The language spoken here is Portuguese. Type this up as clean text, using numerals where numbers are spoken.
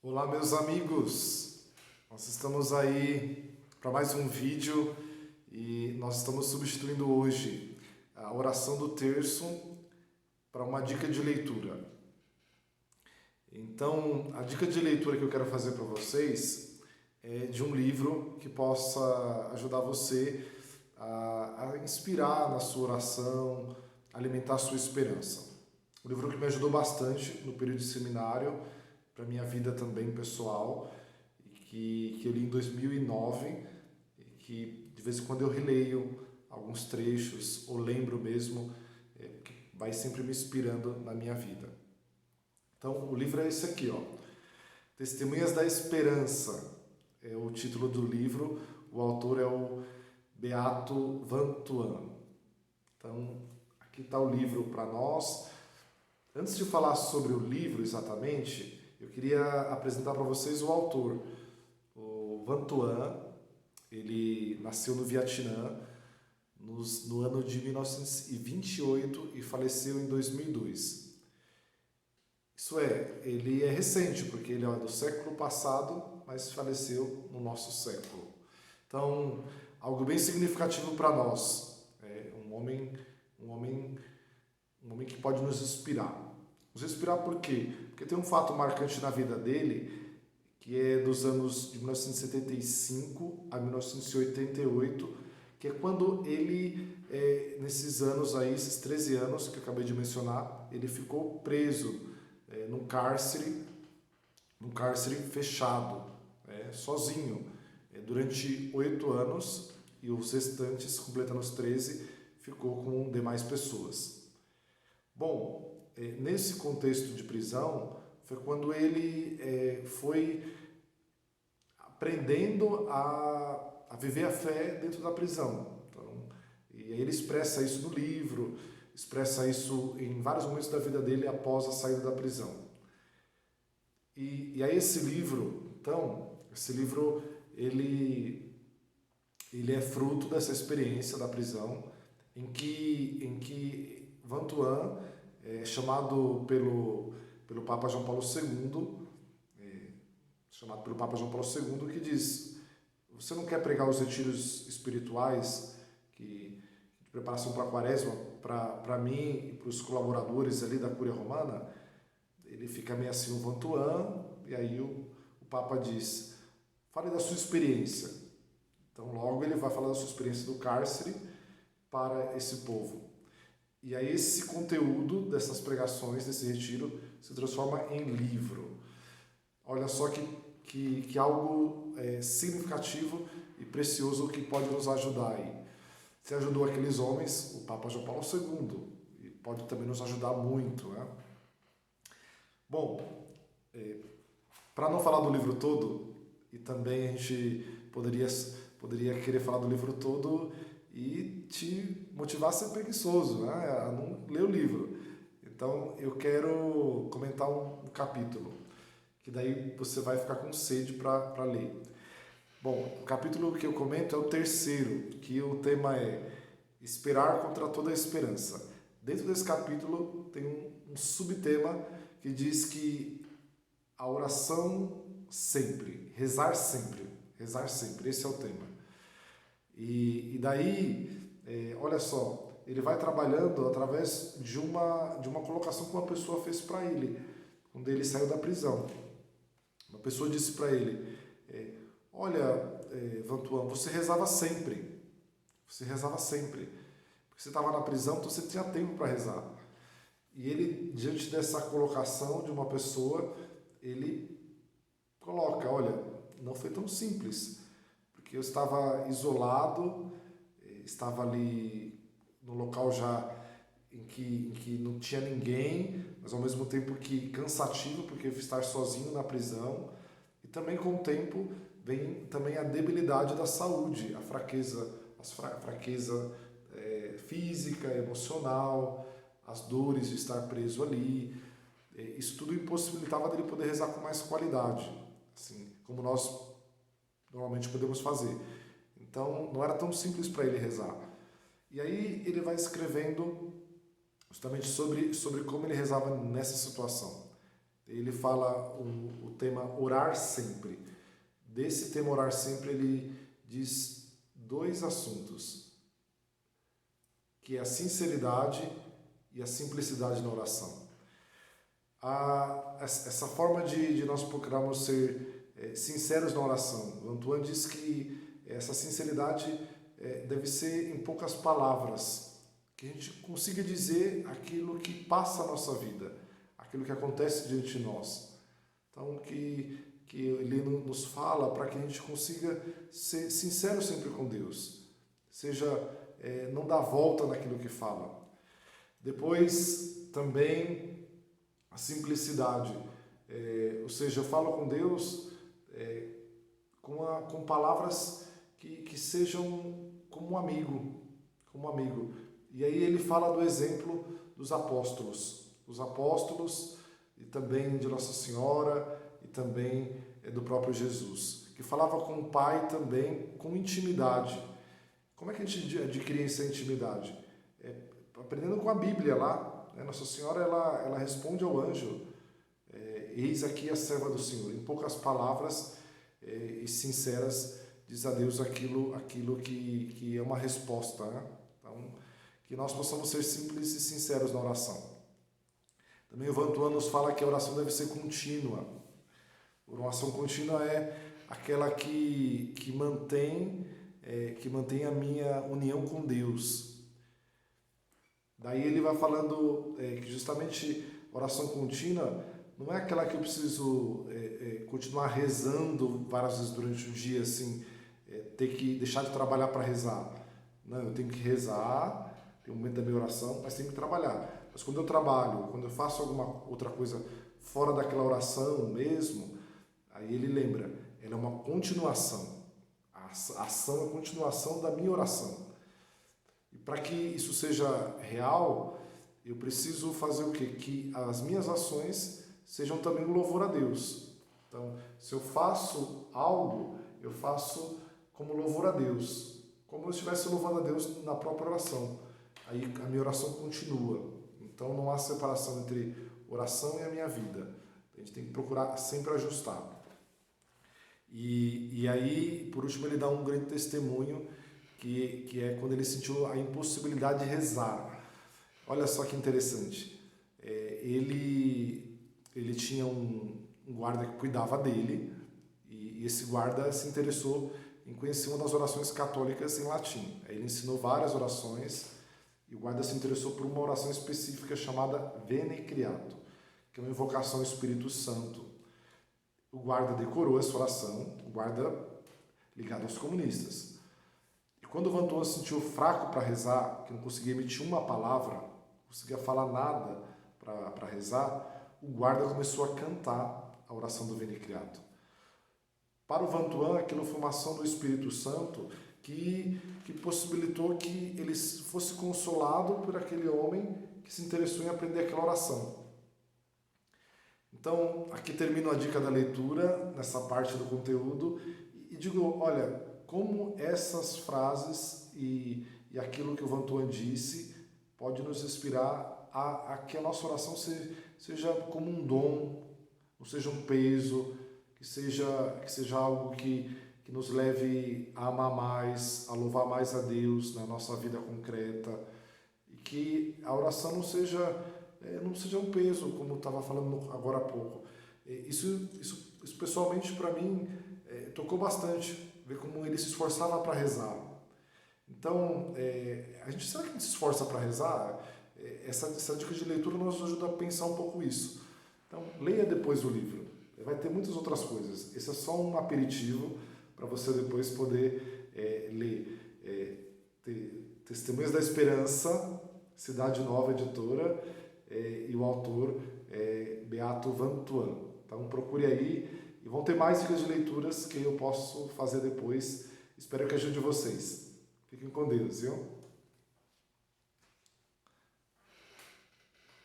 Olá, meus amigos! Nós estamos aí para mais um vídeo e nós estamos substituindo hoje a oração do terço para uma dica de leitura. Então, a dica de leitura que eu quero fazer para vocês é de um livro que possa ajudar você a inspirar na sua oração, alimentar a sua esperança. Um livro que me ajudou bastante no período de seminário, para minha vida também pessoal, e que eu li em 2009, e que de vez em quando eu releio alguns trechos, ou lembro mesmo, que vai sempre me inspirando na minha vida. Então, o livro é esse aqui, ó. Testemunhas da Esperança é o título do livro, o autor é o Beato Vantuan. Então, aqui está o livro para nós. Antes de falar sobre o livro exatamente, eu queria apresentar para vocês o autor. O Vantuan, ele nasceu no Vietnã no ano de 1928 e faleceu em 2002. Isso é, ele é recente, porque ele é do século passado, mas faleceu no nosso século. Então, algo bem significativo para nós. É um homem que pode nos inspirar. Nos inspirar por quê? Porque tem um fato marcante na vida dele, que é dos anos de 1975 a 1988, que é quando ele, nesses anos aí, esses 13 anos que eu acabei de mencionar, ele ficou preso num cárcere fechado, sozinho, durante 8 anos, e os restantes, completando os 13, ficou com demais pessoas. Bom, nesse contexto de prisão, foi quando ele foi aprendendo a viver a fé dentro da prisão. Então, e aí ele expressa isso no livro, expressa isso em vários momentos da vida dele após a saída da prisão. E aí esse livro, então, ele é fruto dessa experiência da prisão, em que Vantuan, chamado pelo Papa João Paulo II, que diz: você não quer pregar os retiros espirituais de preparação para a quaresma, para mim e para os colaboradores ali da Cúria Romana? Ele fica meio assim, o Vantuan, e aí o Papa diz: fale da sua experiência. Então logo ele vai falar da sua experiência do cárcere para esse povo. E aí esse conteúdo dessas pregações, desse retiro, se transforma em livro. Olha só que algo significativo e precioso que pode nos ajudar aí. Se ajudou aqueles homens, o Papa João Paulo II, e pode também nos ajudar muito, né? Bom, para não falar do livro todo, e também a gente poderia querer falar do livro todo e te motivar a ser preguiçoso, né? A não ler o livro. Então eu quero comentar um capítulo, que daí você vai ficar com sede para ler. Bom, o capítulo que eu comento é o terceiro, que o tema é Esperar contra toda a esperança. Dentro desse capítulo tem um subtema que diz que a oração sempre, rezar sempre, esse é o tema. E daí, olha só, ele vai trabalhando através de uma colocação que uma pessoa fez para ele, quando ele saiu da prisão. Uma pessoa disse para ele: olha, Vantuan, você rezava sempre, porque você estava na prisão, então você tinha tempo para rezar. E ele, diante dessa colocação de uma pessoa, ele coloca: olha, não foi tão simples, porque eu estava isolado, estava ali no local já em que não tinha ninguém, mas ao mesmo tempo que cansativo, porque estar sozinho na prisão, e também com o tempo vem também a debilidade da saúde, a fraqueza física, emocional, as dores de estar preso ali. Isso tudo impossibilitava dele poder rezar com mais qualidade, assim, como nós normalmente podemos fazer. Então não era tão simples para ele rezar. E aí ele vai escrevendo justamente sobre como ele rezava nessa situação. ele fala o tema orar sempre. Desse tema orar sempre, ele diz 2 assuntos, que é a sinceridade e a simplicidade na oração. Essa forma de nós procurarmos ser sinceros na oração. O Antoine diz que essa sinceridade deve ser em poucas palavras, que a gente consiga dizer aquilo que passa a nossa vida, aquilo que acontece diante de nós. Então, que ele nos fala para que a gente consiga ser sincero sempre com Deus, seja não dar volta naquilo que fala. Depois, também, a simplicidade, ou seja, eu falo com Deus com palavras que sejam como um amigo. E aí ele fala do exemplo dos apóstolos, e também de Nossa Senhora, e também do próprio Jesus, que falava com o Pai também com intimidade. Como é que a gente adquire essa intimidade? Aprendendo com a Bíblia lá, né? Nossa Senhora ela responde ao anjo, eis aqui a serva do Senhor. Em poucas palavras e sinceras, diz a Deus aquilo que é uma resposta, né? Então, que nós possamos ser simples e sinceros na oração. Também o Vantuan nos fala que a oração deve ser contínua. A oração contínua é aquela que mantém a minha união com Deus. Daí ele vai falando que justamente a oração contínua não é aquela que eu preciso continuar rezando várias vezes durante o dia, assim, ter que deixar de trabalhar para rezar. Não, eu tenho que rezar, tem um momento da minha oração, mas tenho que trabalhar. Mas quando eu trabalho, quando eu faço alguma outra coisa fora daquela oração mesmo, aí ele lembra, ela é uma continuação. A ação é a continuação da minha oração. E para que isso seja real, eu preciso fazer o quê? Que as minhas ações sejam também um louvor a Deus. Então, se eu faço algo, eu faço como louvor a Deus, como eu estivesse louvando a Deus na própria oração. Aí a minha oração continua. Então não há separação entre oração e a minha vida. A gente tem que procurar sempre ajustar. E aí, por último, ele dá um grande testemunho, que é quando ele sentiu a impossibilidade de rezar. Olha só que interessante. Ele tinha um guarda que cuidava dele, e esse guarda se interessou em conhecer uma das orações católicas em latim. Aí ele ensinou várias orações, e o guarda se interessou por uma oração específica chamada Veni Creator, que é uma invocação ao Espírito Santo. O guarda decorou essa oração, o guarda ligado aos comunistas. E quando o Vantuan se sentiu fraco para rezar, que não conseguia emitir uma palavra, não conseguia falar nada para rezar, o guarda começou a cantar a oração do Veni Creator. Para o Vantuan, aquilo foi uma ação do Espírito Santo que possibilitou que ele fosse consolado por aquele homem que se interessou em aprender aquela oração. Então, aqui termino a dica da leitura, nessa parte do conteúdo, e digo, olha, como essas frases e aquilo que o Vantuan disse pode nos inspirar a que a nossa oração seja como um dom, não seja um peso, que seja algo que nos leve a amar mais, a louvar mais a Deus na nossa vida concreta, e que a oração não seja um peso, como eu estava falando agora há pouco. Isso pessoalmente para mim tocou bastante, ver como ele se esforçava para rezar. Então, será que a gente se esforça para rezar? Essa dica de leitura nos ajuda a pensar um pouco isso. Então, leia depois o livro. Vai ter muitas outras coisas. Esse é só um aperitivo para você depois poder ler Testemunhas da Esperança, Cidade Nova Editora, e o autor Beato Vantuan. Então procure aí, e vão ter mais dicas de leituras que eu posso fazer depois. Espero que ajude vocês. Fiquem com Deus, viu?